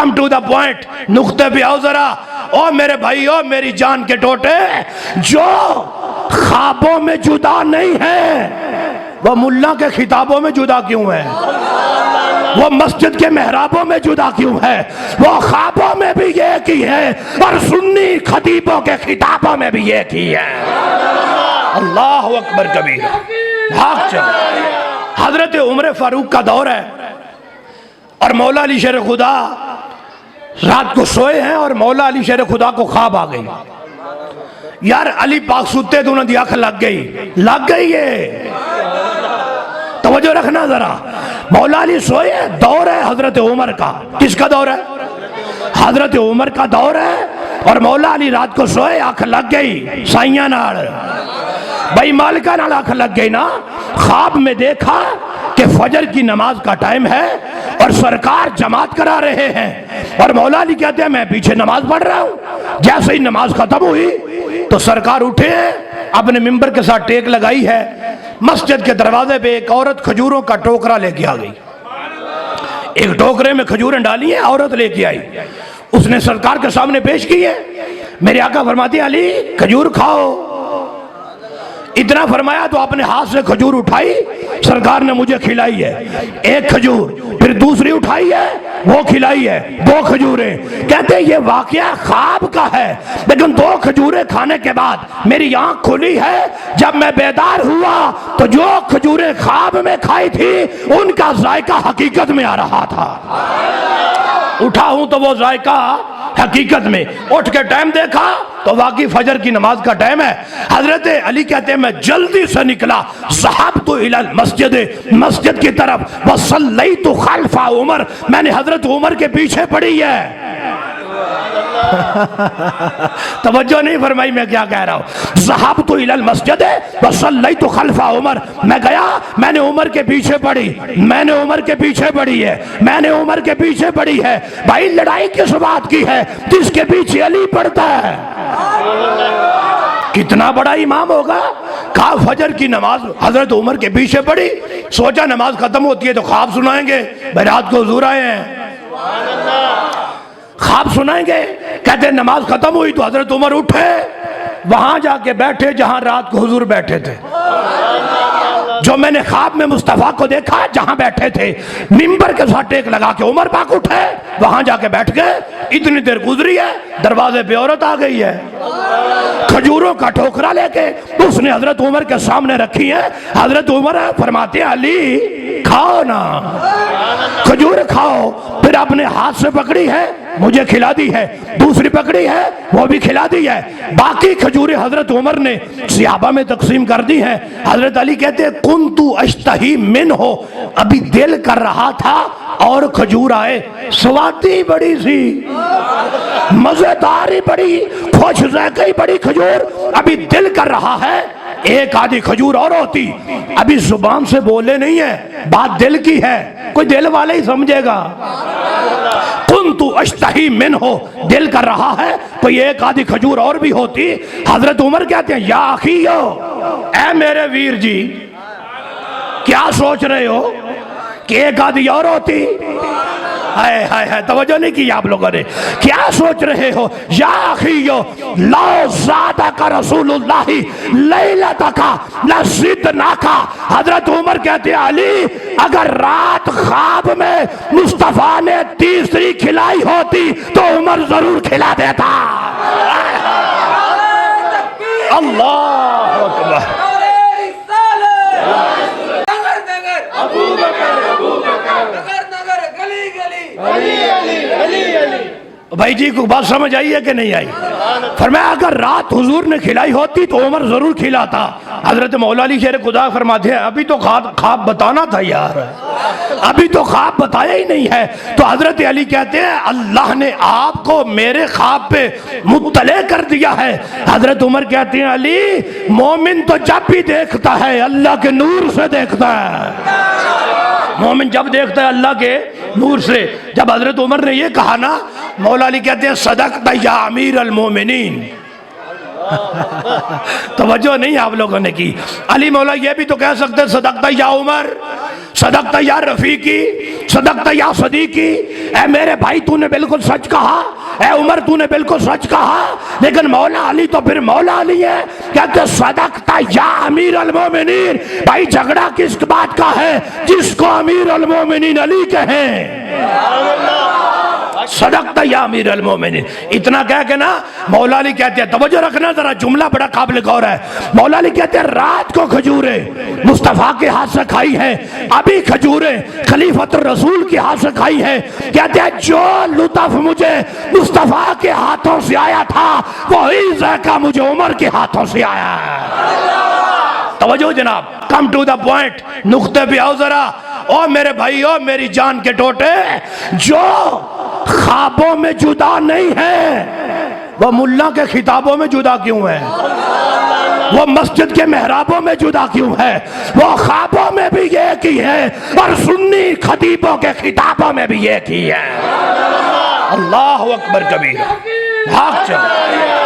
Come to the point, नुक्ते पे आओ जरा। ओ मेरे भाई, ओ मेरी जान के टोटे, जो ख्वाबों में जुदा नहीं है वो मुल्ला के खिताबों में जुदा क्यों है? वो मस्जिद के मेहराबों में जुदा क्यों है? वो ख्वाबों में भी एक ही है और सुन्नी खतीबों के खिताबों में भी एक ही है। अल्लाह अकबर कबीर। भाग चल। हजरत उमर फारूक का दौर है और मौला अली शेर खुदा रात को सोए हैं और मौला अली शेर खुदा को ख्वाब आ गई। यार अली पाक सुते तो उन्हें आंख लग गई है। तवज्जो रखना जरा। मौला अली सोए, दौर है हजरत उमर का। किसका दौर है? हजरत उमर का दौर है। और मौला अली रात को सोए, आंख लग गई साइया नाल, भाई मालिका नाल आंख लग गई ना। ख्वाब में देखा कि फजर की नमाज का टाइम है और सरकार जमात करा रहे हैं और मौला अली कहते हैं मैं पीछे नमाज पढ़ रहा हूं। जैसे ही नमाज खत्म हुई तो सरकार उठे, अपने मिंबर के साथ टेक लगाई है। मस्जिद के दरवाजे पे एक औरत खजूरों का टोकरा लेके आ गई। एक टोकरे में खजूरें डाली है, औरत लेके आई। उसने सरकार के सामने पेश की है। मेरे आका फरमाते हैं अली खजूर खाओ। इतना फरमाया तो अपने हाथ से खजूर उठाई, सरकार ने मुझे खिलाई है। एक खजूर, फिर दूसरी उठाई है, वो खिलाई है, 2 खजूरें। कहते ये वाकया ख्वाब का है, लेकिन 2 खजूरें खाने के बाद मेरी आंख खुली है। जब मैं बेदार हुआ तो जो खजूरें ख्वाब में खाई थी उनका जायका हकीकत में आ रहा था। उठा हूं तो वो जायका हकीकत में। उठ के टाइम देखा तो वाकई फजर की नमाज का टाइम है। हजरत अली कहते हैं मैं जल्दी से निकला, ज़हबतु इलल मस्जिद की तरफ, वसल्लैतु खल्फा उमर, मैंने हजरत उमर के पीछे पड़ी है। तवज्जो नहीं फरमाई मैं क्या कह रहा हूं। ज़हबतु इलल मस्जिद वसल्लैतु खल्फा उमर, मैं गया, मैंने उमर के पीछे पड़ी, मैंने उमर के पीछे पड़ी है, मैंने उमर के पीछे पड़ी है। भाई लड़ाई किस बात की है? जिसके पीछे अली पड़ता है। कितना बड़ा इमाम होगा। कहा फजर की नमाज हजरत उमर के पीछे पड़ी। सोचा नमाज खत्म होती है तो ख्वाब सुनाएंगे, भाई रात को हुजूर आए हैं, ख्वाब सुनाएंगे। कहते नमाज खत्म हुई तो हजरत उमर उठे, वहां जाके बैठे जहां रात को हुजूर बैठे थे। जो मैंने ख्वाब में मुस्तफा को देखा जहां बैठे थे, मिंबर के साथ टेक लगा के उमर पाक उठे, वहां जाके बैठ गए। इतनी देर गुजरी है, दरवाजे पे औरत आ गई है खजूरों का टोकरा लेके, तो उसने हजरत उमर के सामने रखी है। हजरत उमर फरमाते हैं अली खाओ ना, खजूर खाओ। फिर अपने हाथ से पकड़ी है, मुझे खिला दी है, दूसरी पकड़ी है, वो भी खिला दी है। बाकी खजूरें हजरत उमर ने सहाबा में तकसीम कर दी हैं। हजरत अली कहते हैं कुन्तु अश्तही मिन हो, अभी दिल कर रहा था और खजूर आए। स्वादी बड़ी सी, मजेदारी बड़ी, खुश जायके बड़ी खजूर। अभी दिल कर रहा है एक आधी खजूर और होती। अभी जुबान से बोले नहीं है, बात दिल की है, कोई दिल वाले ही समझेगा। कुन्तु अश्तही मिन हो, दिल कर रहा है कोई एक आधी खजूर और भी होती। हजरत उमर कहते हैं या अखियो, ऐ मेरे वीर जी, क्या सोच रहे हो कि एक आधी और होती? हाय हाय हाय, तवज्जो नहीं की आप लोगों ने। क्या सोच रहे हो? या अखियो लो ज़ादा का रसूलुल्लाही लैलता का लज़िदना का। हजरत उमर कहते हैं अली अगर रात ख्वाब में मुस्तफा ने तीसरी खिलाई होती तो उमर जरूर खिला देता। अल्लाह अकबर। भाई जी को बात समझ आई है कि नहीं आई? फरमाया अगर रात हुजूर ने खिलाई होती तो उमर जरूर खिलाता। हजरत मौला अली शेर खुदा फरमाते हैं अभी तो ख्वाब बताना था यार, अभी तो ख्वाब बताया ही नहीं है। तो हजरत अली कहते हैं अल्लाह ने आपको मेरे ख्वाब पे मुत्तले कर दिया है। हजरत उमर कहते हैं अली मोमिन तो जब भी देखता है अल्लाह के नूर से देखता है। मोमिन जब देखता है अल्लाह के नूर से। जब हजरत उमर ने ये कहा ना, मौला अली कहते हैं सदक़ता या अमीर अल मोमिनीन। तवज्जो नहीं आप लोगों ने की। अली मौला ये भी तो कह सकते सदक़ता या उमर, सदकता या रफीकी, सदकता या सदीकी। ऐ मेरे भाई तूने बिल्कुल सच कहा, ऐ उमर तूने बिल्कुल सच कहा। लेकिन मौला अली तो फिर मौला अली है। कहते सदकता या अमीर अल मोमिनीन। भाई झगड़ा किस बात का है? जिसको अमीर अल मोमिनीन अली कहें। सदकता या अमीर अल मोमिनीन। इतना कह के ना मौला अली कहते हैं, तवज्जो रखना जरा, जुमला बड़ा काबिल गौर है। मौला अली कहते हैं रात को खजूरें मुस्तफा के हाथ से खाई है, अभी खजूरें खलीफतुर रसूल के हाथ से खाई है। कहते हैं जो लुत्फ मुझे मुस्तफा के हाथों से आया था वही ज़ायका मुझे उमर के हाथों से आया है। तवज्जो जनाब, कम टू द पॉइंट, नुक्ते पे आओ जरा। ओ मेरे भाई, ओ मेरी जान के टोटे, जो ख्वाबों में जुदा नहीं है वो मुल्ला के खिताबों में जुदा क्यों है? वो मस्जिद के मेहराबों में जुदा क्यों है? वो ख्वाबों में भी एक ही है और सुन्नी खतीबों के खिताबों में भी एक ही है। अल्लाह अकबर कबीर। भाग चल।